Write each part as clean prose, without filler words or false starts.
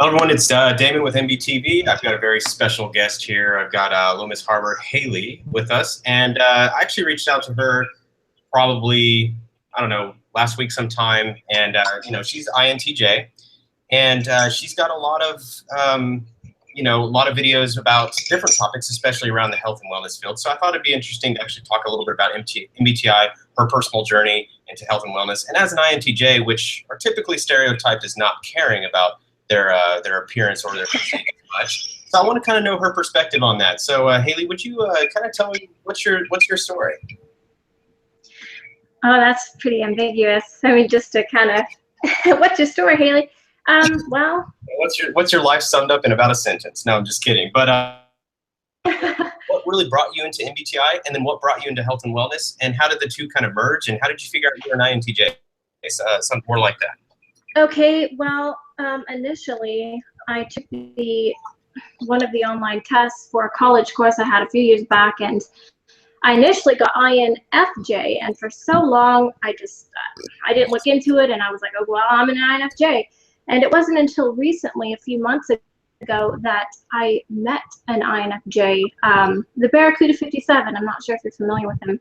Hello everyone, it's Damon with MBTV. I've got a very special guest here. I've got Lilmiss Harber, Haley, with us. And I actually reached out to her probably, I don't know, last week sometime. And, you know, she's INTJ. And she's got a lot of, you know, a lot of videos about different topics, especially around the health and wellness field. So I thought it'd be interesting to actually talk a little bit about MBTI, her personal journey into health and wellness. And as an INTJ, which are typically stereotyped as not caring about their appearance or their physique much. So I want to kind of know her perspective on that. So Haley, would you kind of tell me what's your story? Oh, that's pretty ambiguous. I mean, just to kind of, what's your story, Haley? Well, what's your life summed up in about a sentence? No, I'm just kidding. But what really brought you into MBTI, and then what brought you into health and wellness, and how did the two kind of merge, and how did you figure out you were an INTJ? Something more like that. Okay, well, initially I took one of the online tests for a college course I had a few years back, and I initially got INFJ, and for so long I didn't look into it, and I was like, oh well, I'm an INFJ. And it wasn't until recently, a few months ago, that I met an INFJ, the Barracuda 57. I'm not sure if you're familiar with him,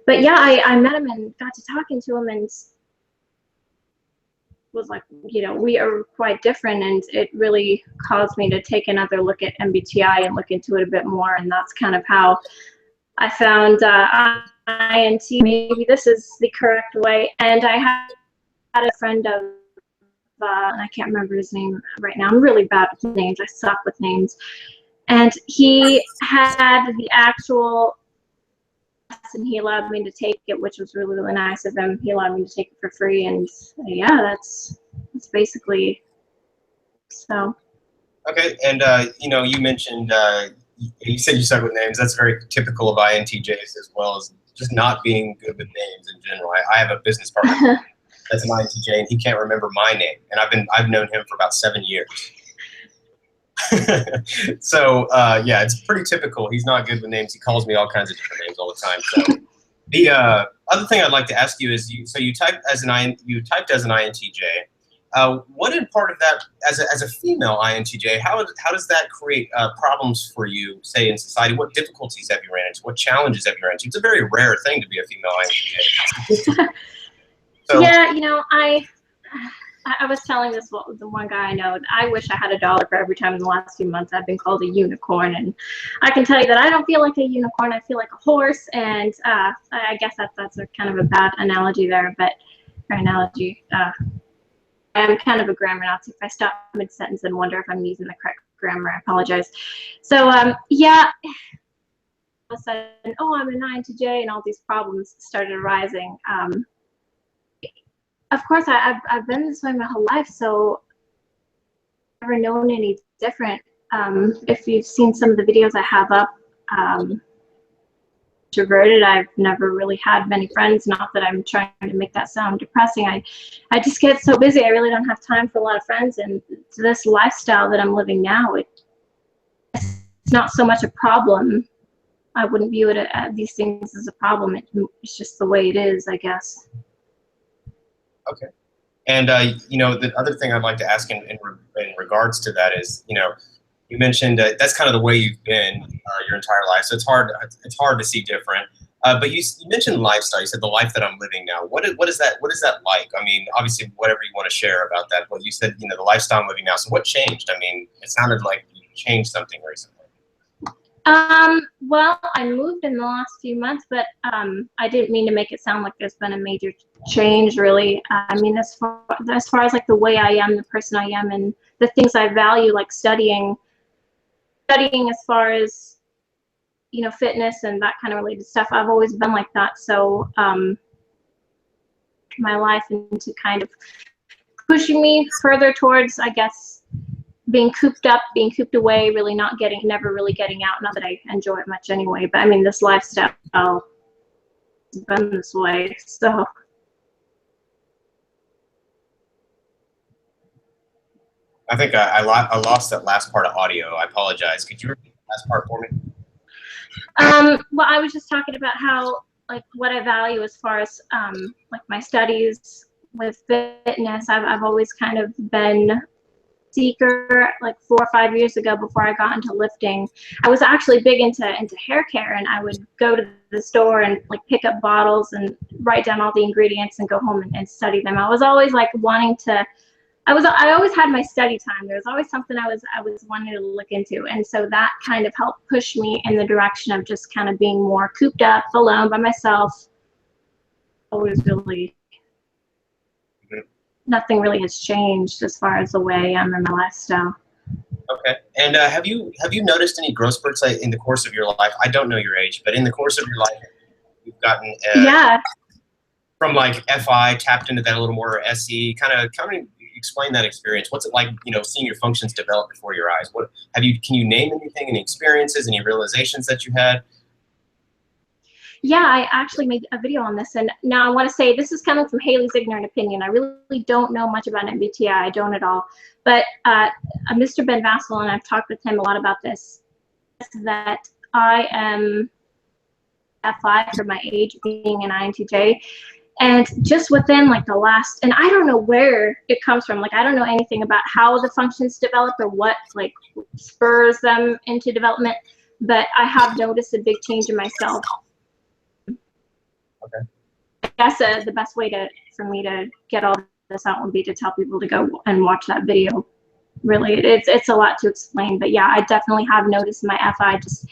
but yeah, I met him and got to talking to him, and was like, you know, we are quite different, and it really caused me to take another look at MBTI and look into it a bit more, and that's kind of how I found INT. Maybe this is the correct way. And I had a friend of, and I can't remember his name right now. I'm really bad with names. I suck with names. And he had the actual, and he allowed me to take it, which was really, really nice of him. He allowed me to take it for free, and yeah, that's basically so. Okay, and you know, you mentioned you said you suck with names. That's very typical of INTJs, as well as just not being good with names in general. I have a business partner that's an INTJ, and he can't remember my name, and I've known him for about 7 years. So yeah, it's pretty typical. He's not good with names. He calls me all kinds of different names all the time. So the other thing I'd like to ask you is, you typed as an INTJ. What in part of that, as a female INTJ, how does that create problems for you, say, in society? What difficulties have you ran into? What challenges have you ran into? It's a very rare thing to be a female INTJ. So, yeah, you know, I was telling the one guy I know, I wish I had $1 for every time in the last few months I've been called a unicorn, and I can tell you that I don't feel like a unicorn. I feel like a horse, and I guess that's a kind of a bad analogy there, but I'm kind of a grammar Nazi. If I stop mid-sentence and wonder if I'm using the correct grammar, I apologize. So yeah, all of a sudden, oh, I'm an INTJ, and all these problems started arising. Of course, I've been this way my whole life, so I've never known any different. If you've seen some of the videos I have up, introverted, I've never really had many friends. Not that I'm trying to make that sound depressing. I just get so busy. I really don't have time for a lot of friends, and this lifestyle that I'm living now, it's not so much a problem. I wouldn't view it these things as a problem. It's just the way it is, I guess. Okay. And, you know, the other thing I'd like to ask in regards to that is, you know, you mentioned that's kind of the way you've been your entire life. So it's hard to see different. But you mentioned lifestyle. You said the life that I'm living now. What is that like? I mean, obviously, whatever you want to share about that. But you said, you know, the lifestyle I'm living now. So what changed? I mean, it sounded like you changed something recently. Well, I moved in the last few months, but I didn't mean to make it sound like there's been a major change, really. I mean, as far as like the way I am, the person I am, and the things I value, like studying as far as, you know, fitness and that kind of related stuff, I've always been like that. So my life into kind of pushing me further towards, I guess, being cooped up, being cooped away, really never really getting out. Not that I enjoy it much anyway, but I mean, this lifestyle has been this way, so. I think I lost that last part of audio. I apologize. Could you repeat the last part for me? Well, I was just talking about how, like, what I value as far as like my studies with fitness. I've always kind of been seeker like 4 or 5 years ago before I got into lifting. I was actually big into hair care, and I would go to the store and like pick up bottles and write down all the ingredients and go home and study them. I was always like wanting to, I always had my study time. There was always something I was wanting to look into. And so that kind of helped push me in the direction of just kind of being more cooped up, alone by myself. Always really, nothing really has changed as far as the way I am in my lifestyle. Okay. And have you noticed any growth spurts in the course of your life? I don't know your age, but in the course of your life, you've gotten yeah, from like FI tapped into that a little more, SE. Kind of explain that experience. What's it like, you know, seeing your functions develop before your eyes? What have you? Can you name anything? Any experiences? Any realizations that you had? Yeah, I actually made a video on this, and now I want to say this is coming from Haley's ignorant opinion. I really don't know much about MBTI. I don't at all. But Mr. Ben Vassell, and I've talked with him a lot about this, that I am F5 for my age, being an INTJ. And just within like the last, and I don't know where it comes from. Like, I don't know anything about how the functions develop or what like spurs them into development, but I have noticed a big change in myself. Okay. I guess the best way for me to get all this out would be to tell people to go and watch that video. Really, it's a lot to explain, but yeah, I definitely have noticed my FI just.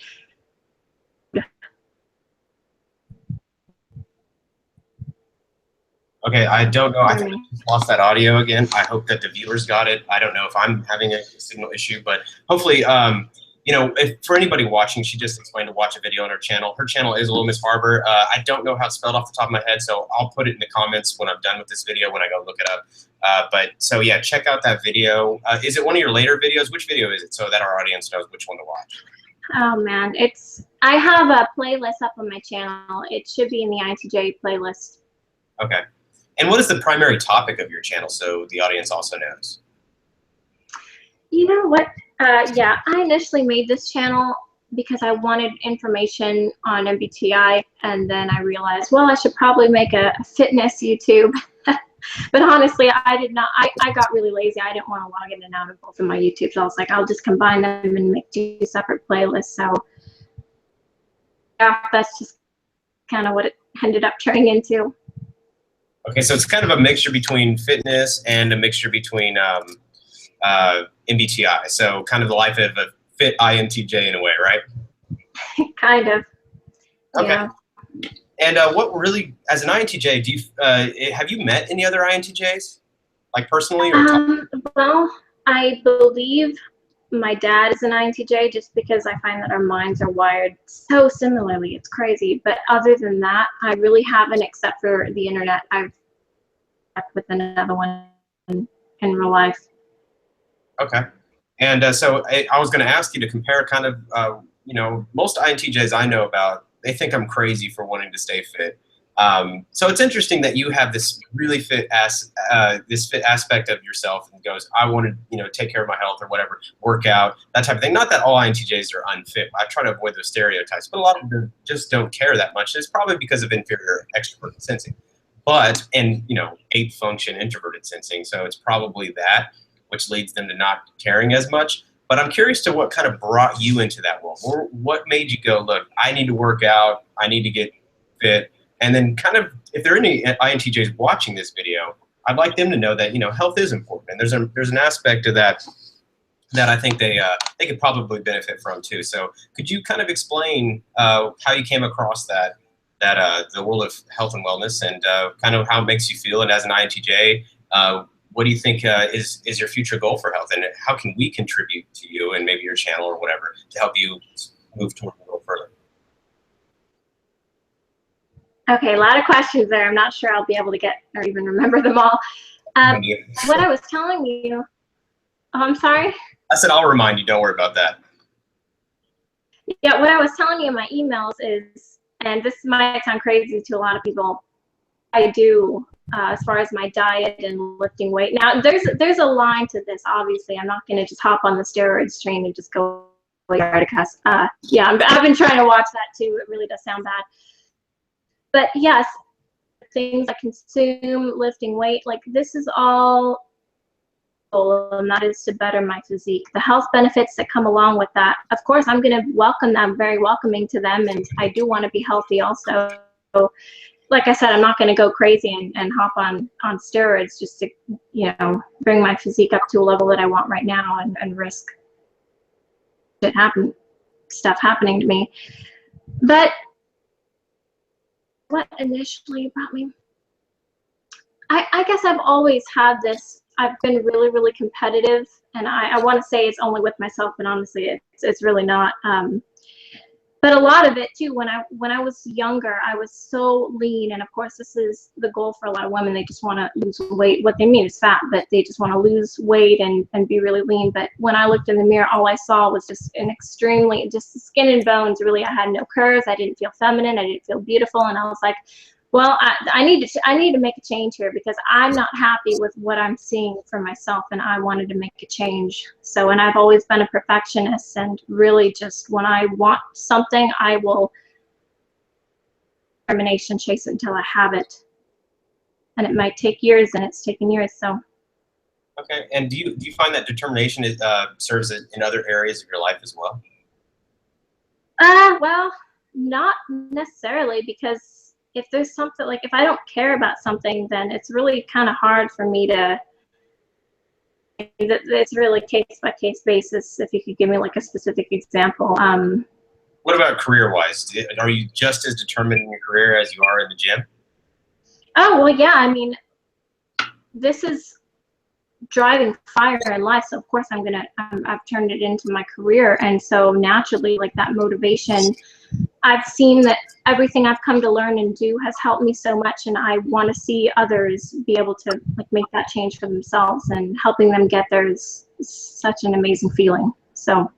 Okay, I don't know. I think I just lost that audio again. I hope that the viewers got it. I don't know if I'm having a signal issue, but hopefully, you know, for anybody watching, she just explained to watch a video on her channel. Her channel is Lilmiss Harber. I don't know how it's spelled off the top of my head, so I'll put it in the comments when I'm done with this video, when I go look it up. But so yeah, check out that video. Is it one of your later videos? Which video is it, so that our audience knows which one to watch? Oh man, I have a playlist up on my channel. It should be in the INTJ playlist. Okay. And what is the primary topic of your channel, so the audience also knows? You know what? Yeah, I initially made this channel because I wanted information on MBTI, and then I realized, well, I should probably make a fitness YouTube. But honestly, I did not. I got really lazy. I didn't want to log in and out of both of my YouTubes. So I was like, I'll just combine them and make 2 separate playlists. So yeah, that's just kind of what it ended up turning into. Okay, so it's kind of a mixture between fitness and a mixture between MBTI. So kind of the life of a fit INTJ in a way, right? Kind of. Okay. Yeah. And what really, as an INTJ, do you have you met any other INTJs, like personally? Or well, I believe my dad is an INTJ, just because I find that our minds are wired so similarly. It's crazy. But other than that, I really haven't, except for the internet. I've met with another one in real life. Okay. And so I was going to ask you to compare kind of, you know, most INTJs I know about, they think I'm crazy for wanting to stay fit. So it's interesting that you have this really fit aspect of yourself, and goes, I want to, you know, take care of my health or whatever, work out, that type of thing. Not that all INTJs are unfit. I try to avoid those stereotypes, but a lot of them just don't care that much. It's probably because of inferior extroverted sensing, and you know, 8th function introverted sensing. So it's probably that, which leads them to not caring as much. But I'm curious to what kind of brought you into that world, or what made you go, look, I need to work out, I need to get fit. And then kind of, if there are any INTJs watching this video, I'd like them to know that, you know, health is important. And there's an aspect of that that I think they could probably benefit from too. So could you kind of explain how you came across the world of health and wellness, and kind of how it makes you feel? And as an INTJ, what do you think is your future goal for health, and how can we contribute to you and maybe your channel or whatever to help you move toward a little further? Okay, a lot of questions there. I'm not sure I'll be able to get or even remember them all. What I was telling you, oh, I'm sorry? I said I'll remind you, don't worry about that. Yeah, what I was telling you in my emails is, and this might sound crazy to a lot of people, I do as far as my diet and lifting weight. Now, there's a line to this. Obviously, I'm not going to just hop on the steroids train and just go Articus. Yeah, I've been trying to watch that too. It really does sound bad. But yes, things I consume, lifting weight, like this is all goal, and that is to better my physique. The health benefits that come along with that, of course, I'm going to welcome them, very welcoming to them, and I do want to be healthy also. So, like I said, I'm not going to go crazy and hop on steroids just to, you know, bring my physique up to a level that I want right now and risk stuff happening to me. But what initially brought me, I guess I've always had this. I've been really, really competitive, and I want to say it's only with myself, but honestly, it's really not. But a lot of it too, when I was younger, I was so lean, and of course, this is the goal for a lot of women. They just want to lose weight. What they mean is fat, but they just want to lose weight and be really lean. But when I looked in the mirror, all I saw was just just skin and bones. Really, I had no curves. I didn't feel feminine. I didn't feel beautiful, and I was like, well, I need to make a change here, because I'm not happy with what I'm seeing for myself, and I wanted to make a change. So, and I've always been a perfectionist, and really just when I want something, I will determination chase it until I have it. And it might take years, and it's taken years. So. Okay, and do you find that determination serves in other areas of your life as well? Well, not necessarily, because if there's something, like if I don't care about something, then it's really kind of hard for me to, it's really case by case basis. If you could give me like a specific example. What about career-wise? Are you just as determined in your career as you are in the gym? Oh, well, yeah, I mean, this is driving fire in life, so of course I've turned it into my career, and so naturally, like, that motivation, I've seen that everything I've come to learn and do has helped me so much, and I want to see others be able to, like, make that change for themselves, and helping them get there is such an amazing feeling. So.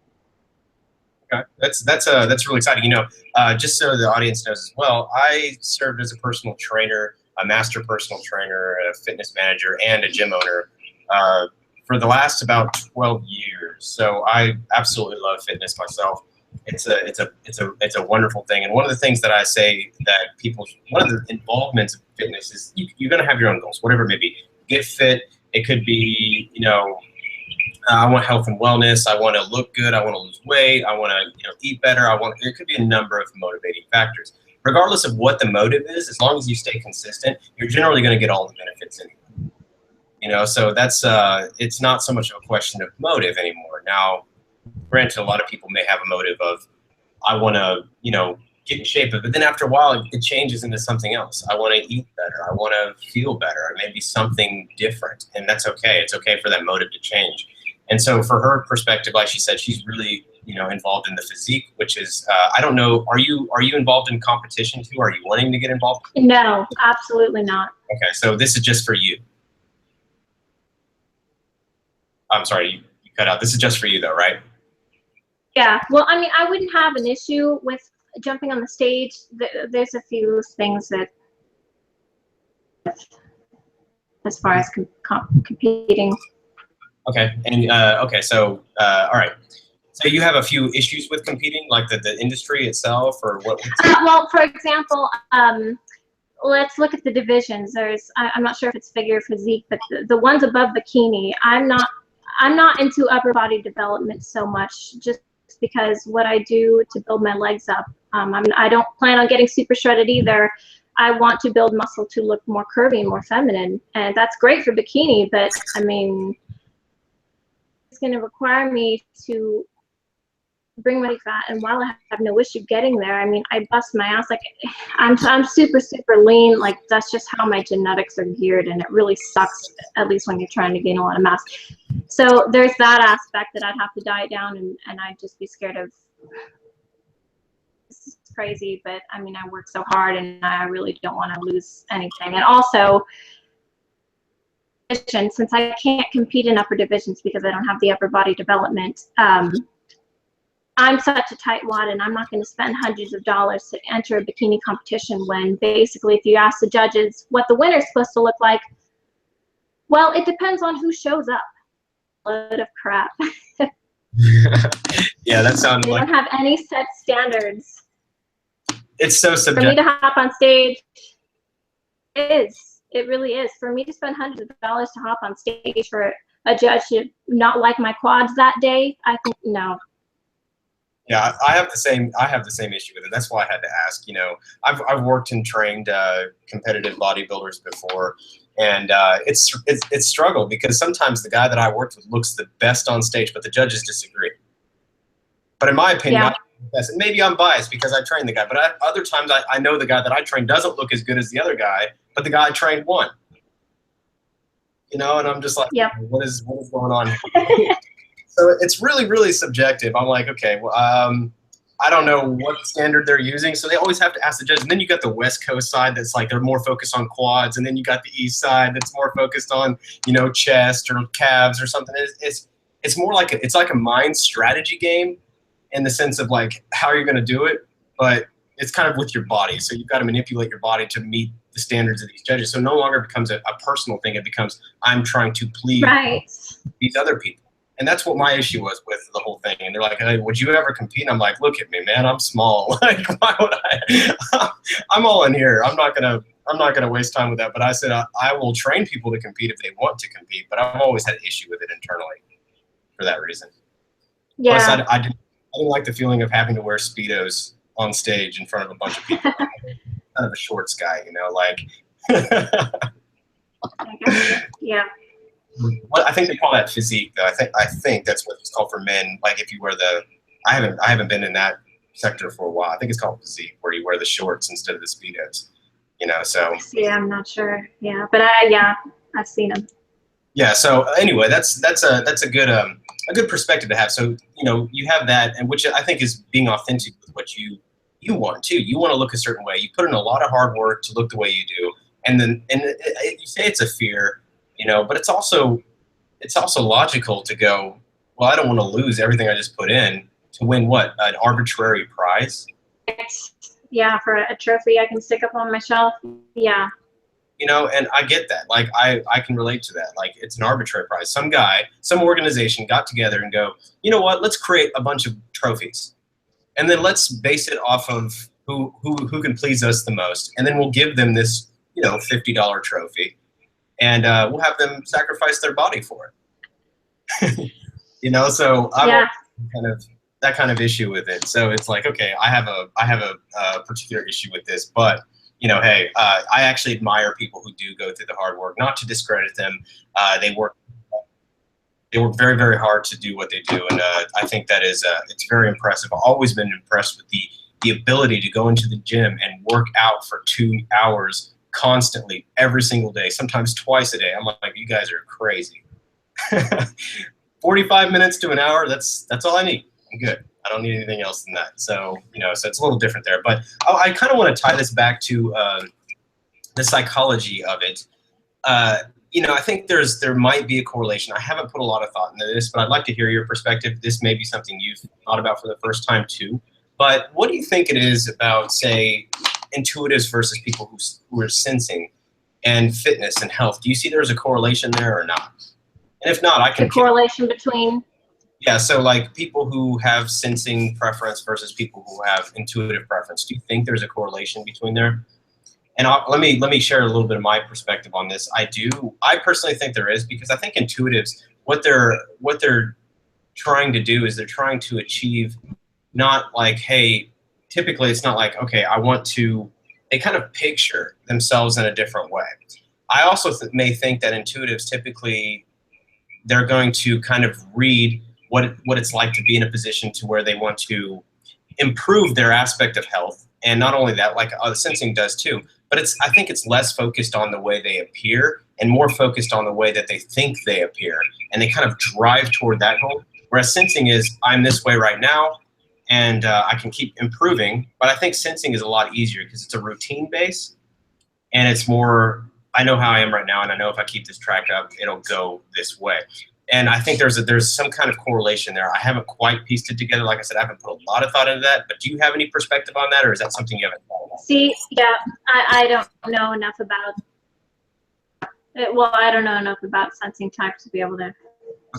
Okay, that's really exciting. You know, just so the audience knows as well, I served as a personal trainer, a master personal trainer, a fitness manager, and a gym owner for the last about 12 years. So I absolutely love fitness myself. It's a wonderful thing. And one of the things that I say that one of the involvements of fitness is you're going to have your own goals, whatever it may be. Get fit. It could be, you know, I want health and wellness. I want to look good. I want to lose weight. I want to, eat better. It could be a number of motivating factors. Regardless of what the motive is, as long as you stay consistent, you're generally going to get all the benefits anyway. So that's it's not so much a question of motive anymore. Now, granted, a lot of people may have a motive of, I want to, get in shape, but then after a while, it changes into something else. I want to eat better. I want to feel better. Or maybe something different, and that's okay. It's okay for that motive to change. And so, for her perspective, like she said, she's really, involved in the physique, which is, I don't know. Are you involved in competition too? Are you wanting to get involved? No, absolutely not. Okay, so this is just for you. I'm sorry, you cut out. This is just for you, though, right? Yeah. Well, I mean, I wouldn't have an issue with jumping on the stage. There's a few things that, as far as competing. Okay. And okay, so all right. So you have a few issues with competing, like the industry itself, or what? Well, for example, let's look at the divisions. I'm not sure if it's figure or physique, but the ones above bikini, I'm not into upper body development so much, just because what I do to build my legs up. I don't plan on getting super shredded either. I want to build muscle to look more curvy and more feminine, and that's great for bikini, but I mean, it's going to require me to bring my fat, and while I have no issue getting there, I mean, I bust my ass. Like, I'm super lean. Like, that's just how my genetics are geared, and it really sucks, at least when you're trying to gain a lot of mass. So there's that aspect that I'd have to diet down, and I'd just be scared of. This is crazy, but I mean, I work so hard, and I really don't want to lose anything. And also, since I can't compete in upper divisions because I don't have the upper body development, I'm such a tightwad, and I'm not going to spend hundreds of dollars to enter a bikini competition when basically, if you ask the judges what the winner's supposed to look like, well, it depends on who shows up. A load of crap. Yeah, that sounds they like. They don't have any set standards. It's so subjective. For me to hop on stage, it really is. For me to spend hundreds of dollars to hop on stage for a judge should not like my quads that day. I think no. Yeah, I have the same issue with it. That's why I had to ask. You know, I've worked and trained competitive bodybuilders before, and it's struggle because sometimes the guy that I worked with looks the best on stage, but the judges disagree. But in my opinion, Yeah. yes, and maybe I'm biased because I trained the guy, but other times I know the guy that I trained doesn't look as good as the other guy, but the guy I trained won. You know, and I'm just like, Yep. what is going on here? So it's really, really subjective. I'm like, okay, well, I don't know what standard they're using. So they always have to ask the judge. And then you got the West Coast side that's like they're more focused on quads. And then you got the East side that's more focused on, you know, chest or calves or something. It's more like it's like a mind strategy game in the sense of like how you're going to do it. But it's kind of with your body. So you've got to manipulate your body to meet the standards of these judges. So it no longer becomes a personal thing. It becomes I'm trying to please these other people. And that's what my issue was with the whole thing. And they're like, hey, would you ever compete? And I'm like, look at me, man. I'm small. Like, why would I? I'm all in here. I'm not gonna waste time with that. But I said I will train people to compete if they want to compete. But I've always had an issue with it internally for that reason. Yeah. Plus, I didn't like the feeling of having to wear Speedos on stage in front of a bunch of people. I'm kind of a shorts guy, you know, like. Yeah. Well, I think they call that physique, though. I think that's what it's called for men. Like if you wear the, I haven't been in that sector for a while. I think it's called physique, where you wear the shorts instead of the Speedos. You know, so. Yeah, I'm not sure. Yeah, but I've seen them. Yeah. So anyway, that's a good perspective to have. So you know, you have that, and which I think is being authentic with what you want too. You want to look a certain way. You put in a lot of hard work to look the way you do, and then you say it's a fear. You know, but it's also logical to go, well, I don't want to lose everything I just put in to win what? An arbitrary prize? Yeah, for a trophy I can stick up on my shelf. Yeah. You know, and I get that. Like, I can relate to that. Like, it's an arbitrary prize. Some guy, some organization got together and go, you know what? Let's create a bunch of trophies. And then let's base it off of who can please us the most. And then we'll give them this, you know, $50 trophy. And we'll have them sacrifice their body for it. You know, so I'm that kind of issue with it. So it's like, okay, I have a particular issue with this, but you know, hey, I actually admire people who do go through the hard work. Not to discredit them, they work very, very hard to do what they do, and I think that is it's very impressive. I've always been impressed with the ability to go into the gym and work out for 2 hours. Constantly, every single day, sometimes twice a day. I'm like, you guys are crazy. 45 minutes to an hour, that's all I need. I'm good. I don't need anything else than that. So, you know, so it's a little different there. But I kind of want to tie this back to the psychology of it. You know, I think there might be a correlation. I haven't put a lot of thought into this, but I'd like to hear your perspective. This may be something you've thought about for the first time too. But what do you think it is about, say, intuitives versus people who are sensing and fitness and health? Do you see there's a correlation there or not? And if not, I can. The correlation between? Yeah, so like people who have sensing preference versus people who have intuitive preference. Do you think there's a correlation between there? And let me share a little bit of my perspective on this. I personally think there is, because I think intuitives, what they're trying to do is they're trying to achieve, not like, hey, typically it's not like, okay, they kind of picture themselves in a different way. I also may think that intuitives typically, they're going to kind of read what it's like to be in a position to where they want to improve their aspect of health. And not only that, like sensing does too, but I think it's less focused on the way they appear and more focused on the way that they think they appear. And they kind of drive toward that goal. Whereas sensing is, I'm this way right now, and I can keep improving. But I think sensing is a lot easier because it's a routine base, and it's more, I know how I am right now, and I know if I keep this track up, it'll go this way. And I think there's some kind of correlation there. I haven't quite pieced it together. Like I said, I haven't put a lot of thought into that. But do you have any perspective on that, or is that something you haven't thought about? See, yeah, I don't know enough about it. Well, I don't know enough about sensing types to be able to. Okay.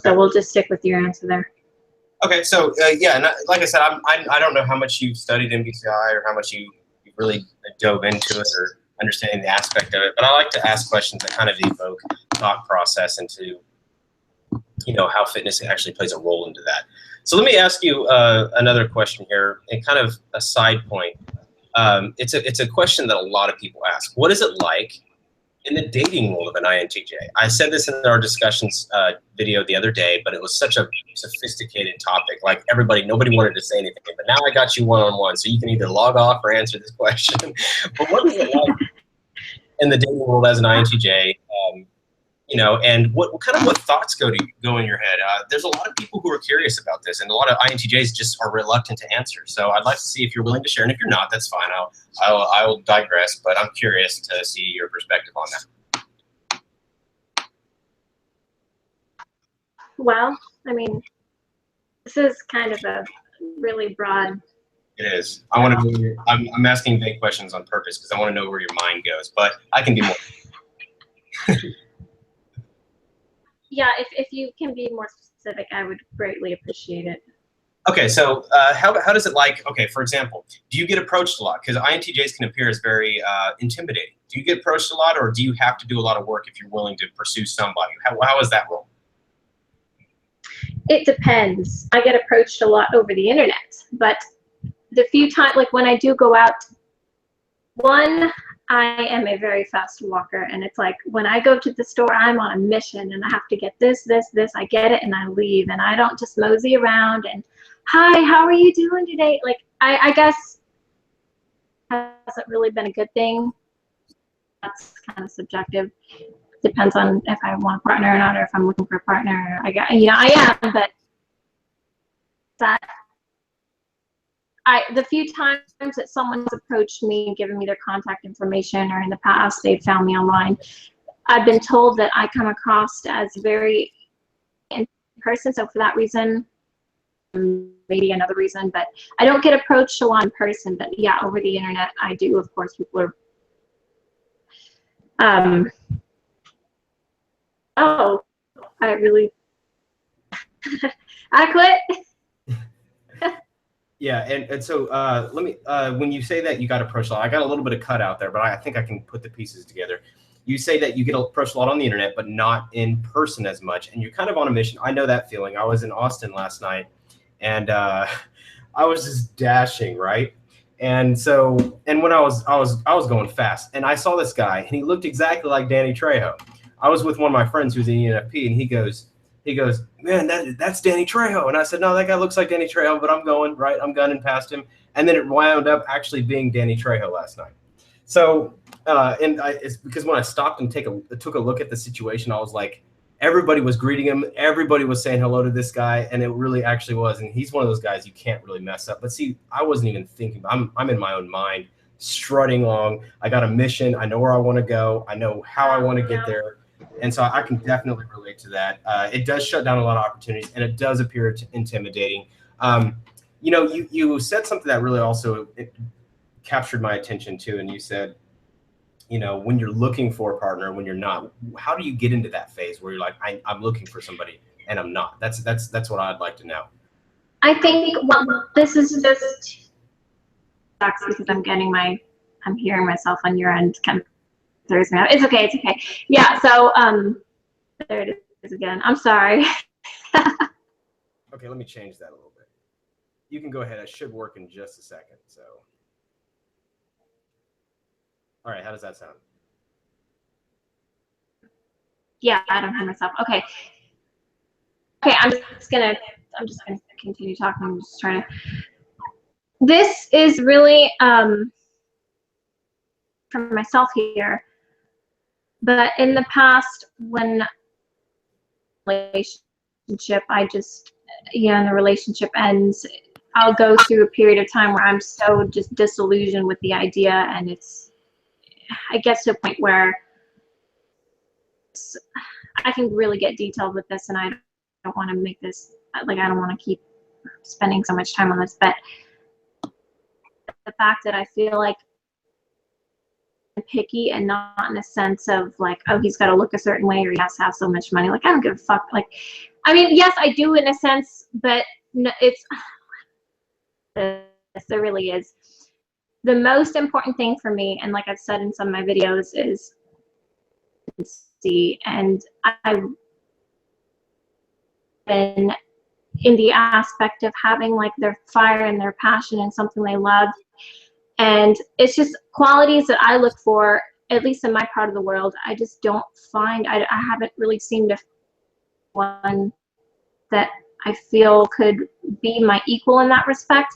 So we'll just stick with your answer there. Okay, so yeah, and like I said, I don't know how much you've studied MBTI or how much you really dove into it or understanding the aspect of it, but I like to ask questions that kind of evoke thought process into you know, how fitness actually plays a role into that. So let me ask you another question here, and kind of a side point. It's a question that a lot of people ask. What is it like in the dating world of an INTJ? I said this in our discussions video the other day, but it was such a sophisticated topic. Like nobody wanted to say anything. But now I got you one-on-one, so you can either log off or answer this question. But what is it like in the dating world as an INTJ? You know, and what thoughts go in your head? There's a lot of people who are curious about this, and a lot of INTJs just are reluctant to answer. So I'd like to see if you're willing to share, and if you're not, that's fine. I'll digress, but I'm curious to see your perspective on that. Well, I mean, this is kind of a really broad. It is. I want to. I'm asking vague questions on purpose because I want to know where your mind goes, but I can do more. Yeah, if you can be more specific, I would greatly appreciate it. Okay, so how does it like, okay, for example, do you get approached a lot? Because INTJs can appear as very intimidating. Do you get approached a lot, or do you have to do a lot of work if you're willing to pursue somebody? How is that role? It depends. I get approached a lot over the internet, but the few times, like when I do go out, I am a very fast walker, and it's like when I go to the store, I'm on a mission and I have to get this, I get it and I leave, and I don't just mosey around and, hi, how are you doing today? Like, I guess hasn't really been a good thing. That's kind of subjective. Depends on if I want a partner or not, or if I'm looking for a partner. I am, but that the few times that someone's approached me and given me their contact information, or in the past they've found me online, I've been told that I come across as very in person. So for that reason, maybe another reason, but I don't get approached a lot in person. But yeah, over the internet, I do. Of course, people are. Oh, I really adequate. Yeah, and so let me, when you say that you got approached a lot, I got a little bit of cut out there, but I think I can put the pieces together. You say that you get approached a lot on the internet, but not in person as much, and you're kind of on a mission. I know that feeling. I was in Austin last night, and I was just dashing, right? And so, and when I was going fast, and I saw this guy, and he looked exactly like Danny Trejo. I was with one of my friends who's an ENFP, and he goes, man, that's Danny Trejo. And I said, no, that guy looks like Danny Trejo, but I'm going, right? I'm gunning past him. And then it wound up actually being Danny Trejo last night. So, it's because when I stopped and took a look at the situation, I was like, everybody was greeting him. Everybody was saying hello to this guy. And it really actually was. And he's one of those guys you can't really mess up. But see, I wasn't even thinking. I'm in my own mind, strutting along. I got a mission. I know where I want to go. I know how I want to get there. And so I can definitely relate to that. It does shut down a lot of opportunities, and it does appear intimidating. You know, you said something that really also captured my attention too, and you said, you know, when you're looking for a partner, when you're not, how do you get into that phase where you're like, I'm looking for somebody and I'm not? That's what I'd like to know. I think, well, this is just sucks because I'm hearing myself on your end kind of throws me out. It's okay. Yeah, so there it is again. I'm sorry. Okay, let me change that a little bit. You can go ahead. It should work in just a second. So, all right, how does that sound? Yeah, I don't hear myself. Okay, I'm just gonna continue talking. I'm just trying to. This is really for myself here. But in the past, when relationship, and the relationship ends, I'll go through a period of time where I'm so just disillusioned with the idea, and I get to a point where I can really get detailed with this, and I don't want to make this, like, I don't want to keep spending so much time on this, but the fact that I feel like picky, and not in a sense of like, oh, he's got to look a certain way or he has to have so much money. Like, I don't give a fuck. Like, I mean, yes, I do in a sense, but no, there really is. The most important thing for me, and like I've said in some of my videos, is see, and in the aspect of having like their fire and their passion and something they love. And it's just qualities that I look for, at least in my part of the world. I just don't find, I haven't really seen one that I feel could be my equal in that respect.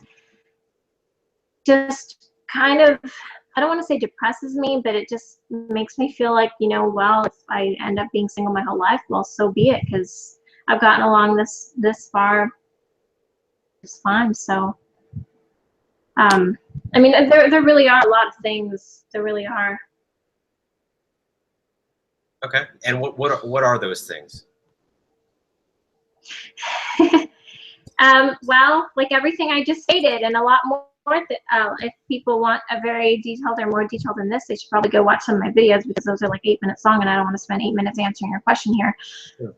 Just kind of, I don't want to say depresses me, but it just makes me feel like, you know, well, if I end up being single my whole life, well, so be it, because I've gotten along this far. It's fine. So, I mean, there really are a lot of things. There really are. Okay, and what are those things? Well, like everything I just stated, and a lot more. If people want a very detailed or more detailed than this, they should probably go watch some of my videos, because those are like 8 minutes long, and I don't want to spend 8 minutes answering your question here. Sure.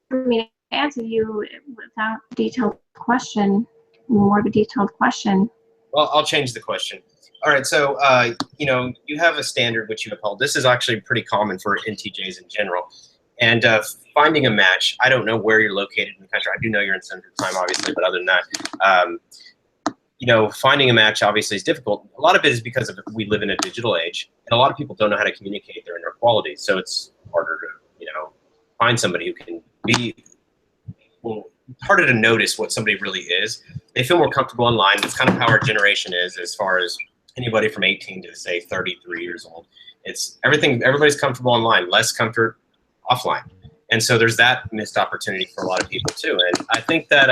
For me to answer you without a detailed question, more of a detailed question. Well, I'll change the question. All right, so you know, you have a standard which you uphold. This is actually pretty common for NTJs in general. And finding a match, I don't know where you're located in the country. I do know you're in Central Time, obviously, but other than that, you know, finding a match obviously is difficult. A lot of it is because we live in a digital age, and a lot of people don't know how to communicate their inner qualities. So it's harder to, you know, find somebody who can be, well, harder to notice what somebody really is. They feel more comfortable online. That's kind of how our generation is, as far as anybody from 18 to say 33 years old. It's everything. Everybody's comfortable online, less comfort offline. And so there's that missed opportunity for a lot of people too. And I think that,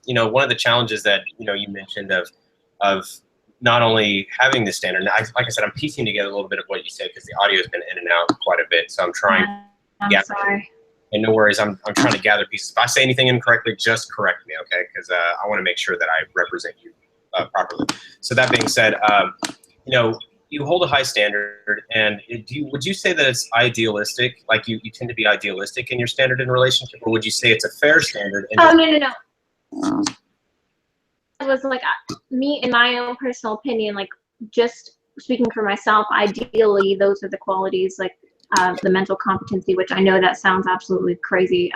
you know, one of the challenges that, you know, you mentioned of not only having this standard, like I said, I'm piecing together a little bit of what you said, because the audio has been in and out quite a bit. So I'm trying. I'm sorry. And no worries, I'm trying to gather pieces. If I say anything incorrectly, just correct me, okay? Because I want to make sure that I represent you properly. So that being said, you know, you hold a high standard, and would you say that it's idealistic? Like you tend to be idealistic in your standard in relationship, or would you say it's a fair standard? Oh, no. It was like me, in my own personal opinion, like just speaking for myself, ideally those are the qualities, like the mental competency, which I know that sounds absolutely crazy.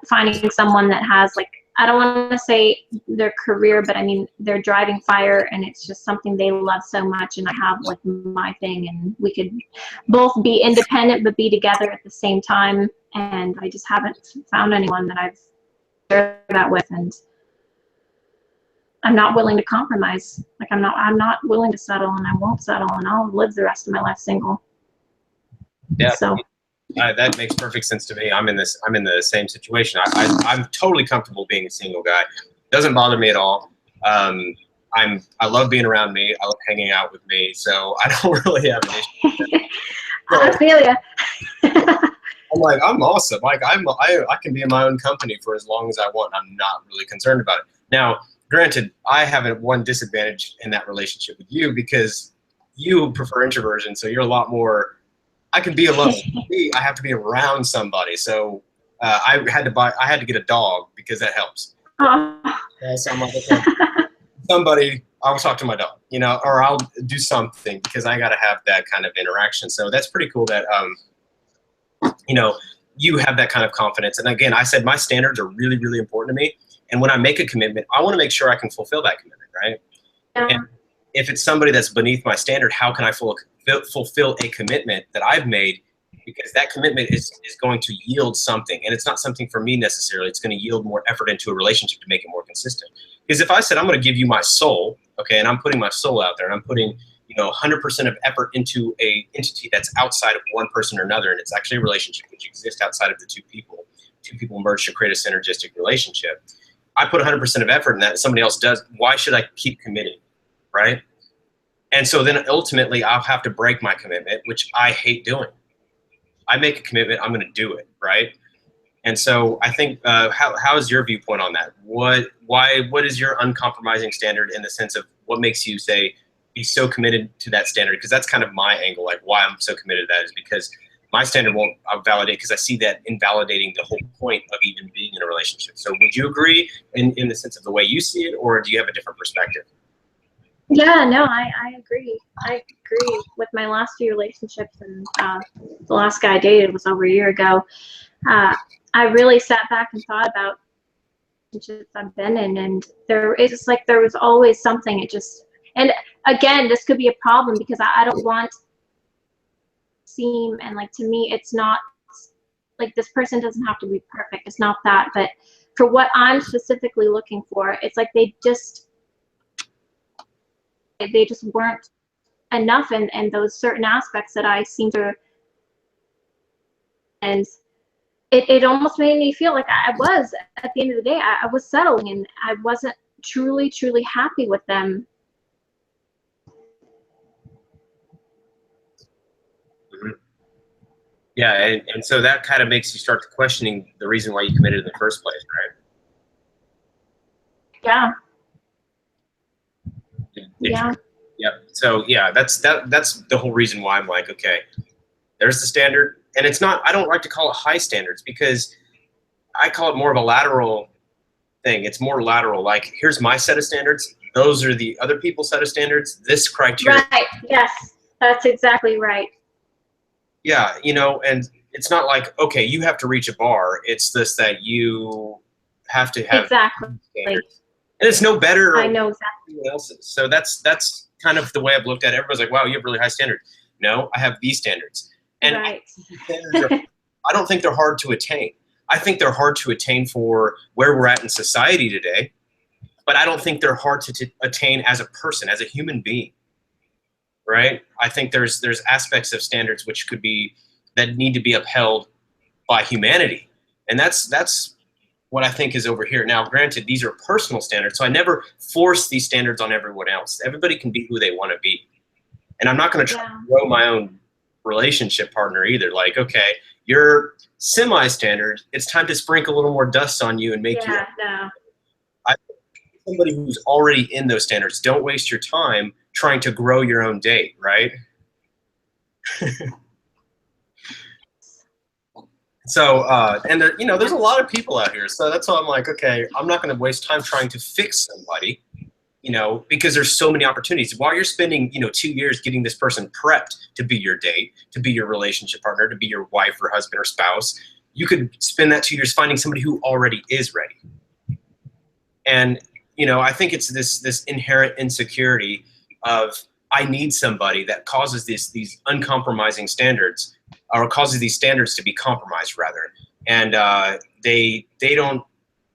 Finding someone that has, like, I don't want to say their career, but I mean, they're driving fire, and it's just something they love so much, and I have like my thing, and we could both be independent but be together at the same time. And I just haven't found anyone that I've shared that with, and I'm not willing to compromise. Like I'm not willing to settle, and I won't settle, and I'll live the rest of my life single. Yeah. So. That makes perfect sense to me. I'm in the same situation. I'm totally comfortable being a single guy. Doesn't bother me at all. I love being around me. I love hanging out with me. So I don't really have an issue. I feel ya. I'm like, I'm awesome. Like I can be in my own company for as long as I want. I'm not really concerned about it. Now, granted, I have one disadvantage in that relationship with you, because you prefer introversion, so you're a lot more. I can be alone. I have to be around somebody. So I had to get a dog, because that helps. So I'm like, okay, somebody, I'll talk to my dog, you know, or I'll do something, because I got to have that kind of interaction. So that's pretty cool that, you know, you have that kind of confidence. And again, I said my standards are really, really important to me. And when I make a commitment, I want to make sure I can fulfill that commitment, right? Yeah. And if it's somebody that's beneath my standard, how can I fulfill a commitment that I've made? Because that commitment is going to yield something, and it's not something for me necessarily. It's going to yield more effort into a relationship to make it more consistent. Because if I said I'm going to give you my soul, okay, and I'm putting my soul out there, and I'm putting, you know, 100% of effort into a entity that's outside of one person or another, and it's actually a relationship which exists outside of the two people merge to create a synergistic relationship. I put 100% of effort in that, and somebody else does. Why should I keep committing, right? And so then ultimately I'll have to break my commitment, which I hate doing. I make a commitment, I'm going to do it, right? And so I think, how is your viewpoint on that? What is your uncompromising standard, in the sense of what makes you say, be so committed to that standard? Because that's kind of my angle, like why I'm so committed to that is because my standard won't validate, because I see that invalidating the whole point of even being in a relationship. So would you agree in the sense of the way you see it, or do you have a different perspective? Yeah, no, I agree. I agree with my last few relationships, and the last guy I dated was over a year ago. I really sat back and thought about relationships I've been in, and it's like there was always something. It just, and again, this could be a problem because I don't want to seem, and like to me, it's not like this person doesn't have to be perfect. It's not that, but for what I'm specifically looking for, it's like they just weren't enough in those certain aspects that I seem to, and it almost made me feel like I was, at the end of the day, I was settling and I wasn't truly happy with them. Mhm. Yeah, and so that kind of makes you start to questioning the reason why you committed in the first place, right? Yeah. Yeah. Yep. So yeah, that's the whole reason why I'm like, okay, there's the standard, and it's not. I don't like to call it high standards because I call it more of a lateral thing. It's more lateral. Like, here's my set of standards. Those are the other people's set of standards. This criteria. Right. Yes, that's exactly right. Yeah, and it's not like, okay, you have to reach a bar. It's this that you have to have Exactly. standards, and it's no better I know exactly. than anyone else's. So that's kind of the way I've looked at it. Everybody's like, wow, you have really high standards. No, I have these standards, and Right. I don't think they're hard to attain. I think they're hard to attain for where we're at in society today, but I don't think they're hard to attain as a person, as a human being. Right? I think there's aspects of standards that need to be upheld by humanity, and that's what I think is over here. Now, granted, these are personal standards, so I never force these standards on everyone else. Everybody can be who they want to be, and I'm not going to try to grow my own relationship partner either. Like, okay, you're semi-standard. It's time to sprinkle a little more dust on you and make you. No. I somebody who's already in those standards. Don't waste your time trying to grow your own date, right? So, and there, there's a lot of people out here. So that's why I'm like, okay, I'm not going to waste time trying to fix somebody, because there's so many opportunities. While you're spending, 2 years getting this person prepped to be your date, to be your relationship partner, to be your wife or husband or spouse, you could spend that 2 years finding somebody who already is ready. And, I think it's this inherent insecurity of, I need somebody, that causes these uncompromising standards, or causes these standards to be compromised rather. And they don't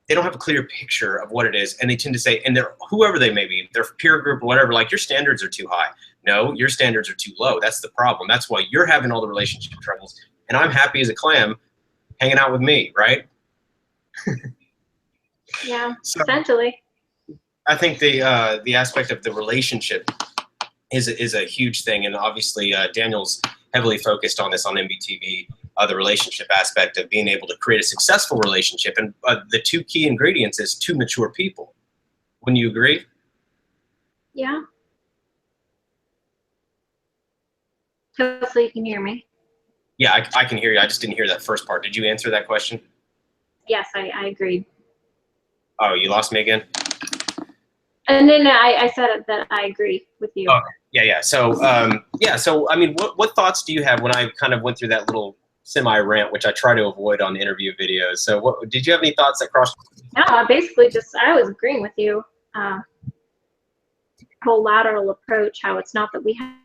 have a clear picture of what it is, and they tend to say, and they're whoever they may be, their peer group or whatever, like, your standards are too high. No, your standards are too low. That's the problem. That's why you're having all the relationship troubles, and I'm happy as a clam hanging out with me, right? Yeah, so essentially. I think the aspect of the relationship is a huge thing, and obviously Daniel's heavily focused on this on MBTV, the relationship aspect of being able to create a successful relationship, and the two key ingredients is two mature people. Wouldn't you agree? Yeah. Hopefully you can hear me. Yeah, I can hear you. I just didn't hear that first part. Did you answer that question? Yes, I agreed. Oh, you lost me again? And then I said that I agree with you. Okay. Yeah. So, so I mean, what thoughts do you have when I kind of went through that little semi-rant, which I try to avoid on interview videos? So did you have any thoughts that crossed? No, I was agreeing with you. Whole lateral approach, how it's not that we have,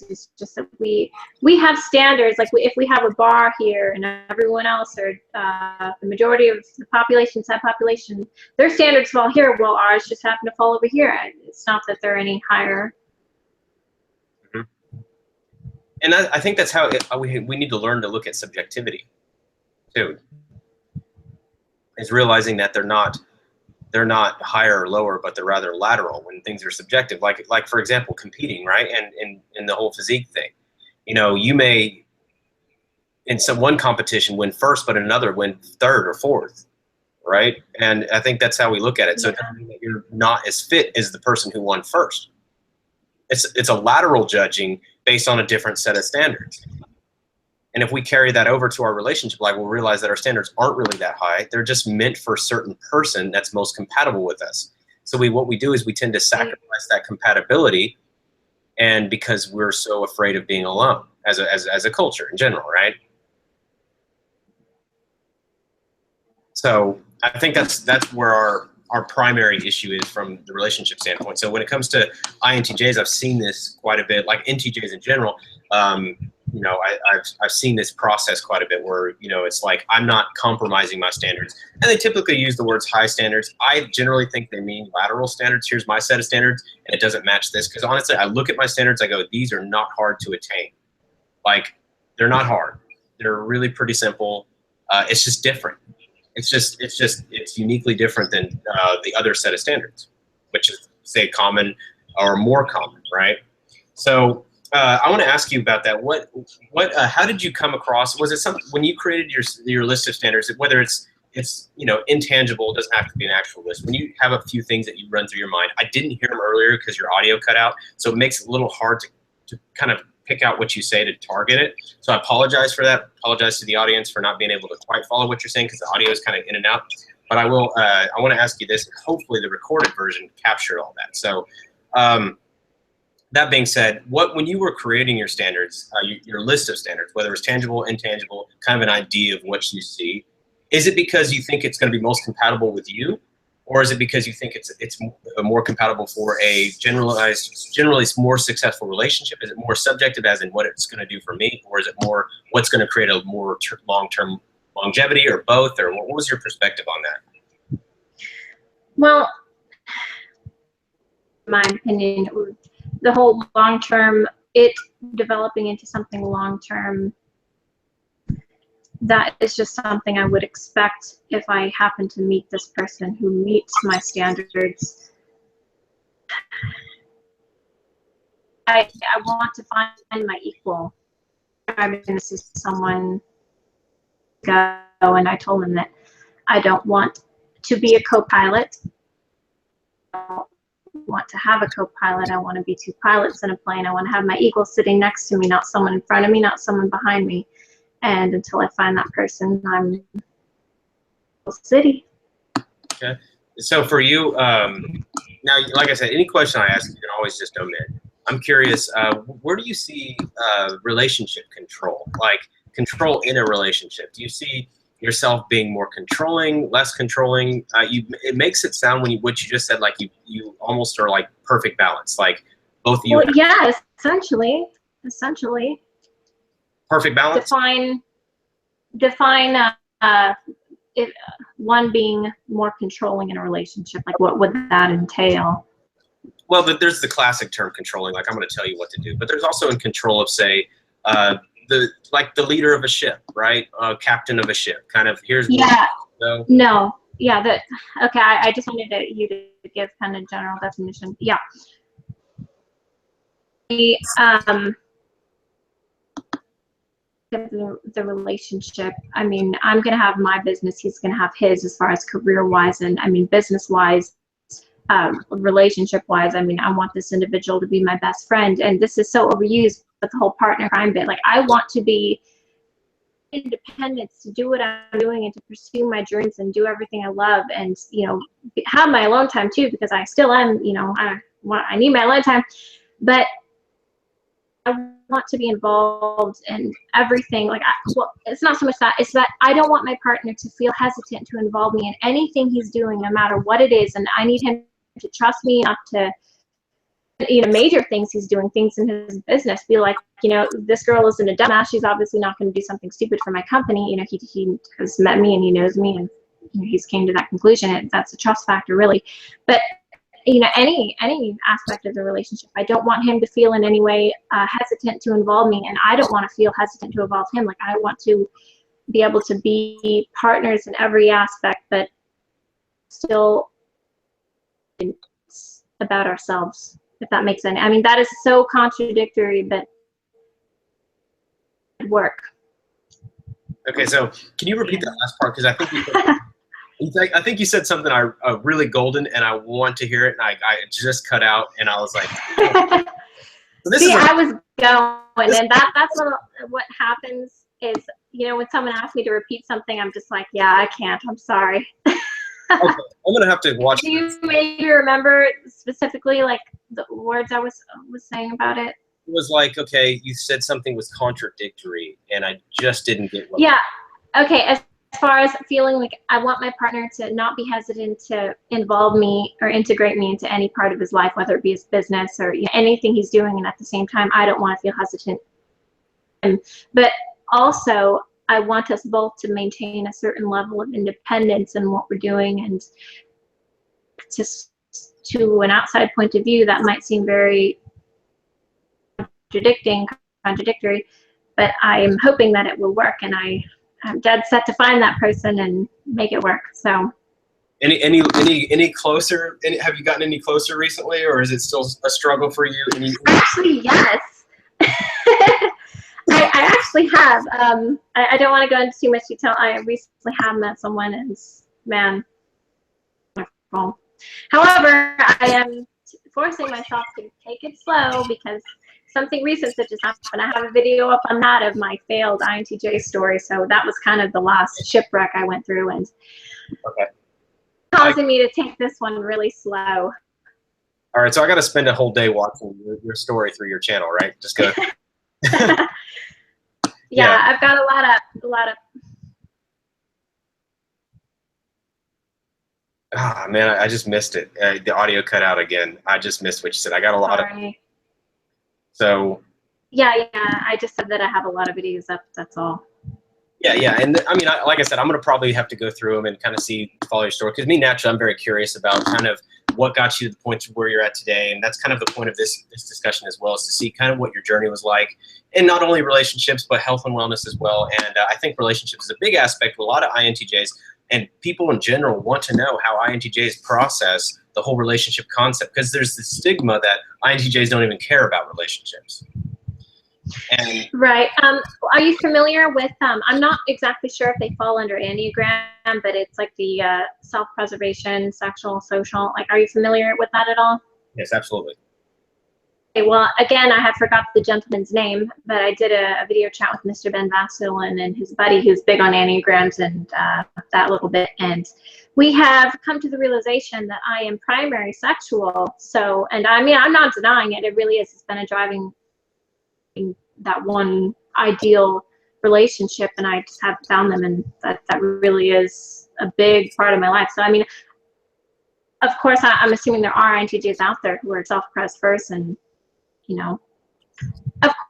it's just that we have standards. Like, if we have a bar here and everyone else, or the majority of the population, subpopulation, their standards fall here, well, ours just happen to fall over here. It's not that they're any higher. Mm-hmm. And I think that's how we need to learn to look at subjectivity too, is realizing that they're not higher or lower, but they're rather lateral when things are subjective. Like for example, competing, right? And in the whole physique thing, you may in one competition win first, but in another win third or fourth, right? And I think that's how we look at it. So it doesn't mean that you're not as fit as the person who won first. It's a lateral judging based on a different set of standards. And if we carry that over to our relationship, we'll realize that our standards aren't really that high. They're just meant for a certain person that's most compatible with us. So what we do is we tend to sacrifice that compatibility, and because we're so afraid of being alone as a culture in general, right? So I think that's where our primary issue is from the relationship standpoint. So when it comes to INTJs, I've seen this quite a bit, like NTJs in general. You know, I've seen this process quite a bit where, you know, it's like, I'm not compromising my standards. And they typically use the words high standards. I generally think they mean lateral standards. Here's my set of standards, and it doesn't match this. Because honestly, I look at my standards, I go, these are not hard to attain. Like, they're not hard. They're really pretty simple. It's just different. It's uniquely different than the other set of standards, which is, say, common or more common, right? So I want to ask you about that. How did you come across? Was it something when you created your list of standards? Whether it's you know, intangible, it doesn't have to be an actual list. When you have a few things that you run through your mind, I didn't hear them earlier because your audio cut out, so it makes it a little hard to kind of pick out what you say to target it. So I apologize for that. Apologize to the audience for not being able to quite follow what you're saying because the audio is kind of in and out. But I will. I want to ask you this, and hopefully the recorded version captured all that. So. That being said, when you were creating your standards, your list of standards, whether it's tangible, intangible, kind of an idea of what you see, is it because you think it's going to be most compatible with you, or is it because you think it's more compatible for a generally more successful relationship? Is it more subjective, as in what it's going to do for me, or is it more what's going to create a more long-term longevity, or both? Or what was your perspective on that? Well, in my opinion, the whole long-term, it developing into something long-term, that is just something I would expect if I happen to meet this person who meets my standards. I want to find my equal. I mean, this is someone go, and I told him that I don't want to be a co-pilot. Want to have a co-pilot. I want to be two pilots in a plane. I want to have my equal sitting next to me, not someone in front of me, not someone behind me. And until I find that person, I'm city. Okay. So for you, now, like I said, any question I ask, you can always just omit. I'm curious, where do you see relationship control? Like control in a relationship? Do you see yourself being more controlling, less controlling? It makes it sound what you just said, like you almost are like perfect balance, like both of you. Well, yeah, essentially. Perfect balance. Define one being more controlling in a relationship. Like, what would that entail? Well, there's the classic term controlling, like I'm going to tell you what to do. But there's also in control of, say, the leader of a ship, right? Captain of a ship, kind of. Here's yeah. So. No. Yeah. Okay. I just wanted you to give kind of general definition. Yeah. The relationship. I mean, I'm gonna have my business. He's gonna have his, as far as career-wise, and I mean, business-wise, relationship-wise. I mean, I want this individual to be my best friend, and this is so overused with the whole partner crime bit. Like, I want to be independence to do what I'm doing and to pursue my dreams and do everything I love, and you know, have my alone time too, because I still am. You know, I need my alone time, but I want to be involved in everything. Like, it's not so much that, it's that I don't want my partner to feel hesitant to involve me in anything he's doing, no matter what it is. And I need him to trust me enough to, you know, major things he's doing, things in his business, be like, you know, this girl isn't a dumbass. She's obviously not going to do something stupid for my company. You know, he has met me and he knows me, and you know, he's came to that conclusion. That's a trust factor, really. But you know, any aspect of the relationship, I don't want him to feel in any way hesitant to involve me, and I don't want to feel hesitant to involve him. Like, I want to be able to be partners in every aspect, but still about ourselves, if that makes sense. I mean, that is so contradictory, but it work. Okay, so can you repeat that last part? Because I think you said something really golden, and I want to hear it, and I just cut out, and I was like, oh. So I was going, and that's what happens is, you know, when someone asks me to repeat something, I'm just like, yeah, I can't. I'm sorry. I'm gonna have to watch. Do you maybe remember specifically like the words I was saying about it? It was like, okay, you said something was contradictory, and I just didn't get what. Yeah. Okay. As far as feeling like I want my partner to not be hesitant to involve me or integrate me into any part of his life, whether it be his business or anything he's doing, and at the same time, I don't want to feel hesitant. But also, I want us both to maintain a certain level of independence in what we're doing, and just to an outside point of view, that might seem very contradictory, but I'm hoping that it will work, and I'm dead set to find that person and make it work. So, any closer? Have you gotten any closer recently, or is it still a struggle for you? Actually, yes. I actually have. I don't want to go into too much detail. I recently have met someone, and man, wonderful. However, I am forcing myself to take it slow because something recent that just happened. I have a video up on that of my failed INTJ story. So that was kind of the last shipwreck I went through, and causing me to take this one really slow. All right, so I got to spend a whole day watching your story through your channel, right? Just go. Yeah, I've got a lot of. Ah, man, I just missed it. The audio cut out again. I just missed what you said. I got a lot of. So. Yeah, I just said that I have a lot of videos up. That's all. Yeah, and I mean, like I said, I'm gonna probably have to go through them and kind of follow your story, because me naturally, I'm very curious about kind of what got you to the point where you're at today, and that's kind of the point of this discussion as well, is to see kind of what your journey was like, and not only relationships but health and wellness as well. And I think relationships is a big aspect. A lot of INTJs and people in general want to know how INTJs process the whole relationship concept, because there's this stigma that INTJs don't even care about relationships. And right. Are you familiar with, I'm not exactly sure if they fall under enneagram, but it's like the self-preservation, sexual, social. Like, are you familiar with that at all? Yes, absolutely. Okay, well, again, I have forgot the gentleman's name, but I did a video chat with Mr. Ben Vasselin and his buddy who's big on enneagrams and that little bit. And we have come to the realization that I am primary sexual. So, and I mean, I'm not denying it. It really is. It's been a driving that one ideal relationship, and I just haven't found them, and that really is a big part of my life. So I mean, of course, I'm assuming there are INTJs out there who are self-pres first, and of